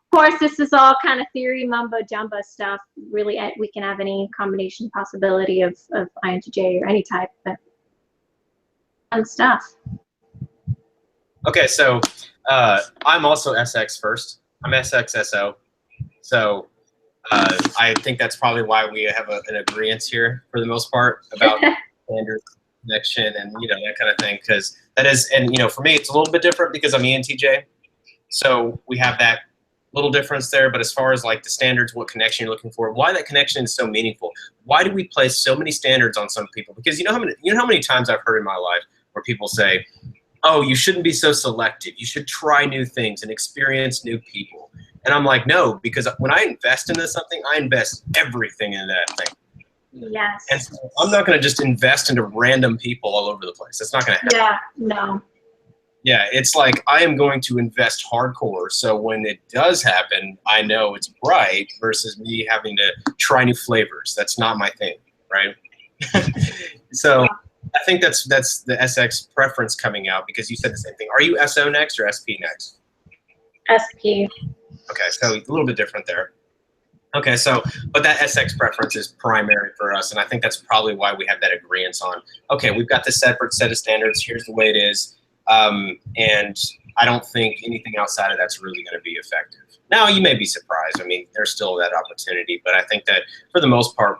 course this is all kind of theory mumbo jumbo stuff. Really, we can have any combination possibility of INTJ or any type, but fun stuff. Okay, so I'm also SX first. I'm SXSO, so I think that's probably why we have an agreement here for the most part about standard connection and that kind of thing, because that is, and for me it's a little bit different because I'm ENTJ, so we have that little difference there. But as far as like the standards, what connection you're looking for, why that connection is so meaningful, why do we place so many standards on some people? Because you know how many times I've heard in my life where people say, oh, you shouldn't be so selective. You should try new things and experience new people. And I'm like, no, because when I invest into something, I invest everything into that thing. Yes. And so I'm not going to just invest into random people all over the place. That's not going to happen. Yeah, no. Yeah, it's like I am going to invest hardcore. So when it does happen, I know it's right, versus me having to try new flavors. That's not my thing, right? So I think that's the SX preference coming out, because you said the same thing. Are you SO next or SP next? SP. Okay, so a little bit different there. Okay, so, but that SX preference is primary for us, and I think that's probably why we have that agreement on, okay, we've got this separate set of standards, here's the way it is, and I don't think anything outside of that's really going to be effective. Now, you may be surprised. I mean, there's still that opportunity, but I think that for the most part,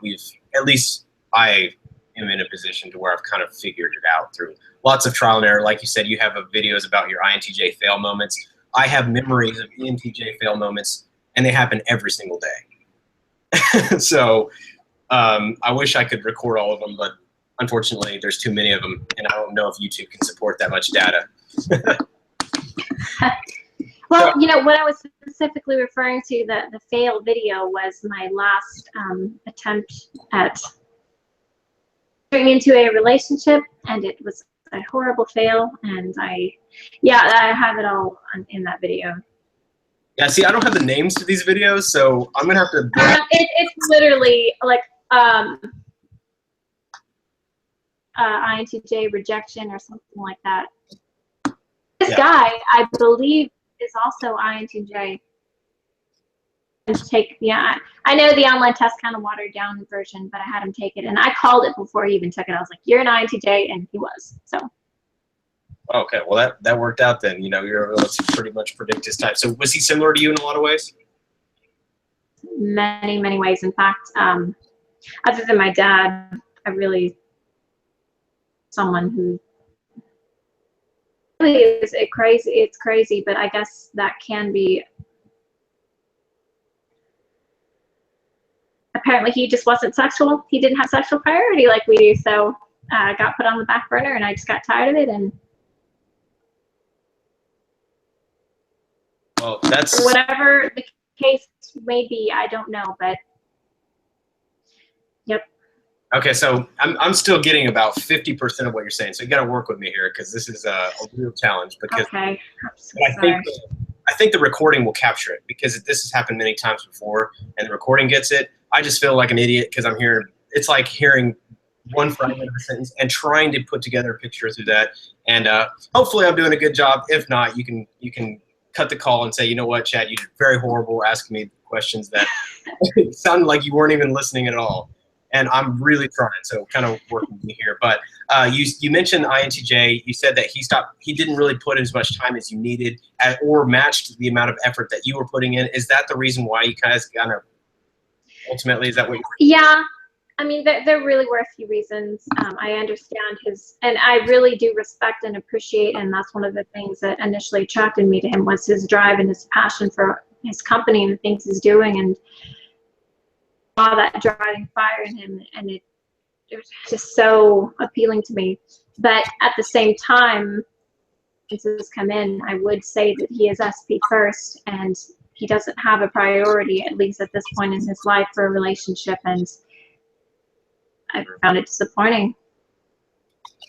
at least I am in a position to where I've kind of figured it out through lots of trial and error. Like you said, you have videos about your INTJ fail moments. I have memories of ENTJ fail moments, and they happen every single day. So I wish I could record all of them, but unfortunately there's too many of them, and I don't know if YouTube can support that much data. Well, what I was specifically referring to, the fail video, was my last attempt at into a relationship, and it was a horrible fail. And I have it all in that video. Yeah, see, I don't have the names to these videos, so I'm gonna have to. It's literally like INTJ rejection or something like that. This guy, I believe, is also INTJ. I know the online test kind of watered down version, but I had him take it, and I called it before he even took it. I was like, "You're an INTJ," and he was. So. Okay, well that worked out then. You know, you're able to pretty much predict his type. So was he similar to you in a lot of ways? Many, many ways. In fact, other than my dad, I really someone who really is crazy. It's crazy, but I guess that can be. Apparently, he just wasn't sexual. He didn't have sexual priority like we do, so I got put on the back burner, and I just got tired of it. And well, that's whatever the case may be, I don't know, but yep. Okay, so I'm still getting about 50% of what you're saying. So you got to work with me here because this is a real challenge. Because okay. I think the recording will capture it because this has happened many times before, and the recording gets it. I just feel like an idiot because I'm hearing. It's like hearing one fragment of a sentence and trying to put together a picture through that. And hopefully, I'm doing a good job. If not, you can cut the call and say, you know what, Chad, you did very horrible asking me questions that sounded like you weren't even listening at all. And I'm really trying, so kind of working with me here. But you mentioned INTJ. You said that he didn't really put as much time as you needed or matched the amount of effort that you were putting in. Is that the reason why you guys kind of ultimately, is that what you Yeah. I mean, there really were a few reasons. I understand and I really do respect and appreciate, and that's one of the things that initially attracted me to him was his drive and his passion for his company and the things he's doing, and saw that driving fire in him, and it was just so appealing to me. But at the same time, since this come in, I would say that he is SP first, and he doesn't have a priority, at least at this point in his life, for a relationship, and I found it disappointing.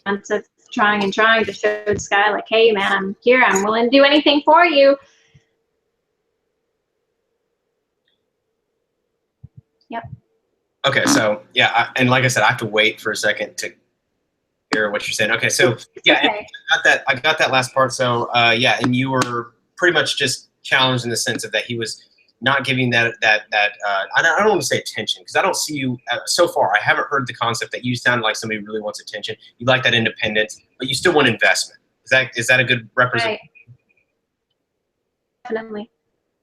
Months of trying to show this guy, like, hey man, I'm here, I'm willing to do anything for you. Yep. Okay, so yeah, and like I said, I have to wait for a second to hear what you're saying. Okay, so yeah, okay. I got that last part. So yeah, and you were pretty much just challenged in the sense of that he was not giving that I don't want to say attention because I don't see you so far. I haven't heard the concept that you sound like somebody who really wants attention. You like that independence, but you still want investment. Is that a good representation? Right. Definitely.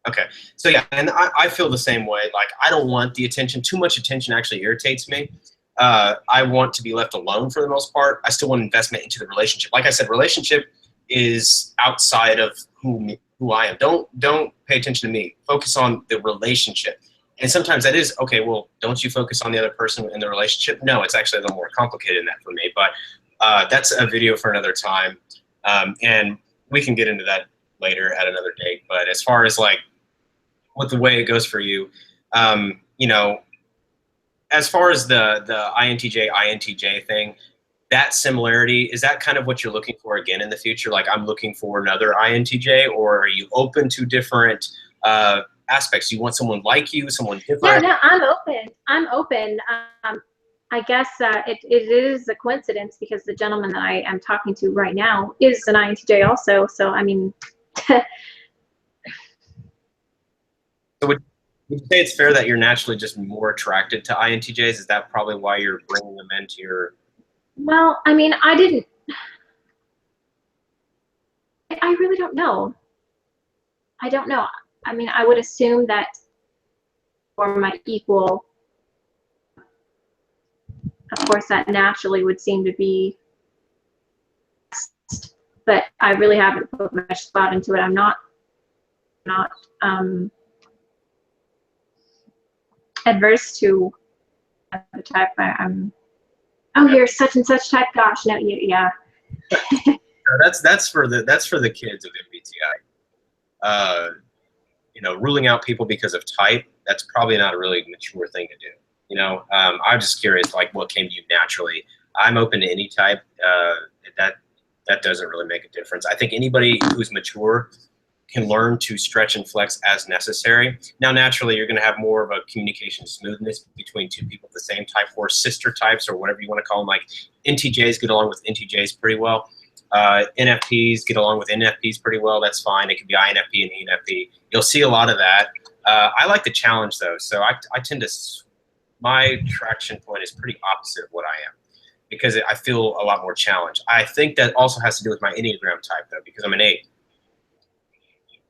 Okay, so yeah, and I feel the same way. Like, I don't want the attention. Too much attention actually irritates me. I want to be left alone for the most part. I still want investment into the relationship. Like I said, relationship is outside of who I am. Don't pay attention to me. Focus on the relationship. And sometimes that is, okay, well, don't you focus on the other person in the relationship? No, it's actually a little more complicated than that for me. But that's a video for another time. And we can get into that later at another date. But as far as like, with the way it goes for you, you know, as far as the INTJ thing, that similarity, is that kind of what you're looking for again in the future? Like, I'm looking for another INTJ, or are you open to different aspects? You want someone like you, someone different? No, I'm open. I guess it is a coincidence because the gentleman that I am talking to right now is an INTJ also. So, I mean, So would you say it's fair that you're naturally just more attracted to INTJs? Is that probably why you're bringing them into your... well, I mean, I really don't know. I don't know. I mean, I would assume that for my equal, of course, that naturally would seem to be, but I really haven't put much thought into it. I'm not adverse to the type. Oh, you're such and such type. Gosh, no, yeah. No, that's for the kids of MBTI. You know, ruling out people because of type, that's probably not a really mature thing to do. You know, I'm just curious, like, what came to you naturally. I'm open to any type. That doesn't really make a difference. I think anybody who's mature can learn to stretch and flex as necessary. Now, naturally, you're going to have more of a communication smoothness between two people of the same type, or sister types, or whatever you want to call them. Like NTJs get along with NTJs pretty well. NFPs get along with NFPs pretty well. That's fine. It could be INFP and ENFP. You'll see a lot of that. I like the challenge, though. So I tend to, my traction point is pretty opposite of what I am, because I feel a lot more challenged. I think that also has to do with my enneagram type, though, because I'm an 8.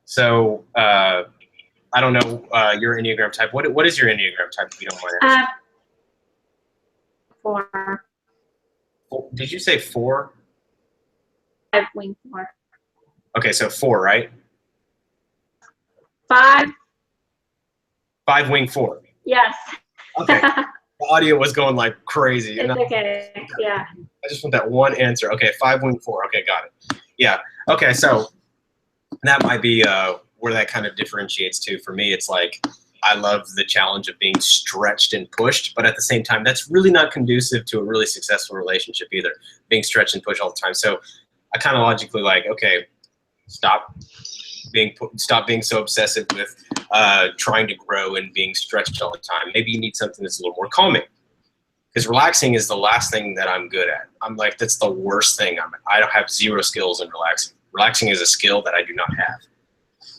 So I don't know your enneagram type. What is your enneagram type, if you don't mind asking? 4. Did you say 4? 5 wing 4. Okay, so 4, right? 5. 5 wing 4. Yes. Okay. The audio was going like crazy. It's okay. Yeah. I just want that one answer. Okay, 5 wing 4. Okay, got it. Yeah. Okay, so that might be where that kind of differentiates too. For me, it's like I love the challenge of being stretched and pushed, but at the same time, that's really not conducive to a really successful relationship either, being stretched and pushed all the time. So I kind of logically like, okay, stop being so obsessive with trying to grow and being stretched all the time. Maybe you need something that's a little more calming, because relaxing is the last thing that I'm good at. I'm like, that's the worst thing. I don't have 0 skills in relaxing. Relaxing is a skill that I do not have.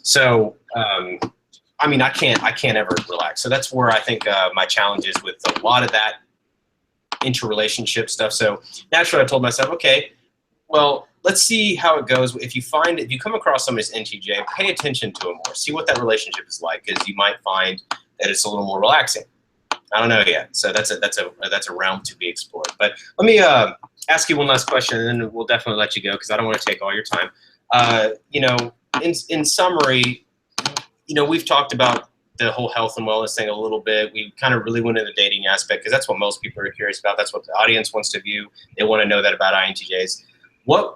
So, I mean, I can't ever relax. So that's where I think my challenge is with a lot of that interrelationship stuff. So naturally I told myself, okay, well, let's see how it goes. If you come across somebody's NTJ, pay attention to them more. See what that relationship is like, because you might find that it's a little more relaxing. I don't know yet. So that's a realm to be explored. But let me ask you one last question, and then we'll definitely let you go, because I don't want to take all your time. You know, in summary, you know, we've talked about the whole health and wellness thing a little bit. We kind of really went into the dating aspect, because that's what most people are curious about. That's what the audience wants to view. They want to know that about INTJs.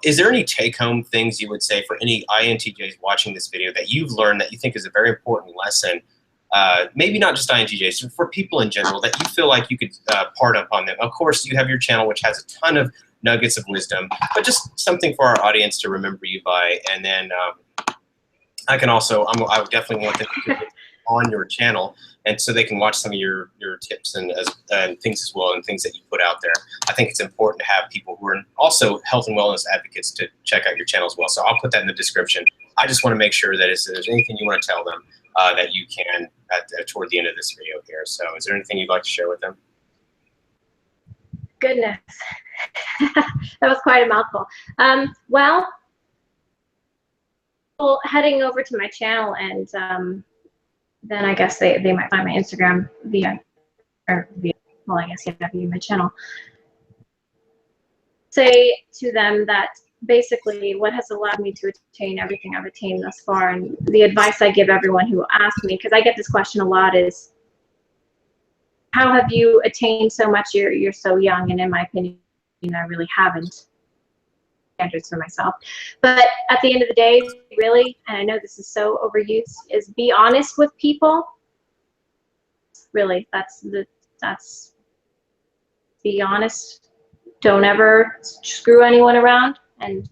Is there any take-home things you would say for any INTJs watching this video that you've learned that you think is a very important lesson? Maybe not just INTJs, for people in general, that you feel like you could part upon them. Of course, you have your channel, which has a ton of nuggets of wisdom, but just something for our audience to remember you by. And then I can also, I would definitely want them to get on your channel, and so they can watch some of your tips and things as well, and things that you put out there. I think it's important to have people who are also health and wellness advocates to check out your channel as well. So I'll put that in the description. I just want to make sure that if there's anything you want to tell them, that you can toward the end of this video here. So is there anything you'd like to share with them? Goodness. That was quite a mouthful. Well, heading over to my channel, and then I guess they might find my Instagram via, well, I guess via my channel. Say to them that basically what has allowed me to attain everything I've attained thus far, and the advice I give everyone who asks me, because I get this question a lot, is how have you attained so much? You're so young, and in my opinion, I really haven't. Standards for myself. But at the end of the day, really, and I know this is so overused, is be honest with people. Really, that's be honest. Don't ever screw anyone around, and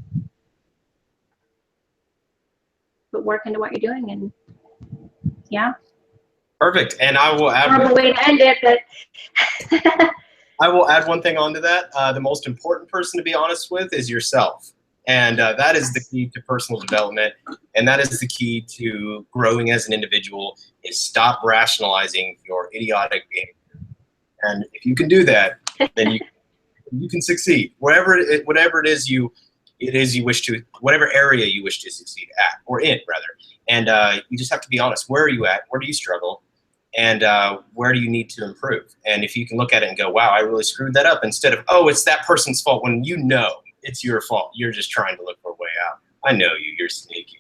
put work into what you're doing. And yeah. Perfect. And I will add horrible way to end it, but I will add one thing onto that. The most important person to be honest with is yourself. And that is the key to personal development. And that is the key to growing as an individual, is stop rationalizing your idiotic behavior. And if you can do that, then you can succeed. Whatever it is you wish to, whatever area you wish to succeed at, or in rather. And you just have to be honest. Where are you at? Where do you struggle? And where do you need to improve? And if you can look at it and go, wow, I really screwed that up, instead of, oh, it's that person's fault, when you know it's your fault. You're just trying to look for a way out. I know you're sneaky.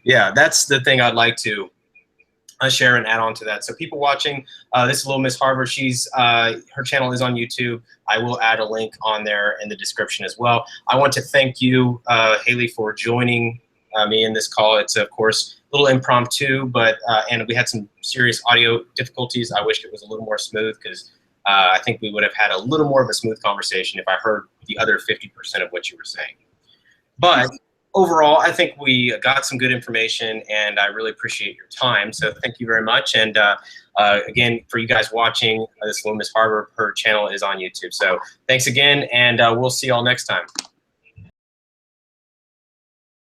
Yeah, that's the thing I'd like to share and add on to that. So people watching, this is Lilmiss Harber. She's, her channel is on YouTube. I will add a link on there in the description as well. I want to thank you, Haley, for joining me in this call. It's, of course, a little impromptu, but and we had some serious audio difficulties. I wish it was a little more smooth, because I think we would have had a little more of a smooth conversation if I heard the other 50% of what you were saying. But overall, I think we got some good information, and I really appreciate your time. So thank you very much. And again, for you guys watching, this Lilmiss Harber, her channel is on YouTube. So thanks again, and we'll see you all next time.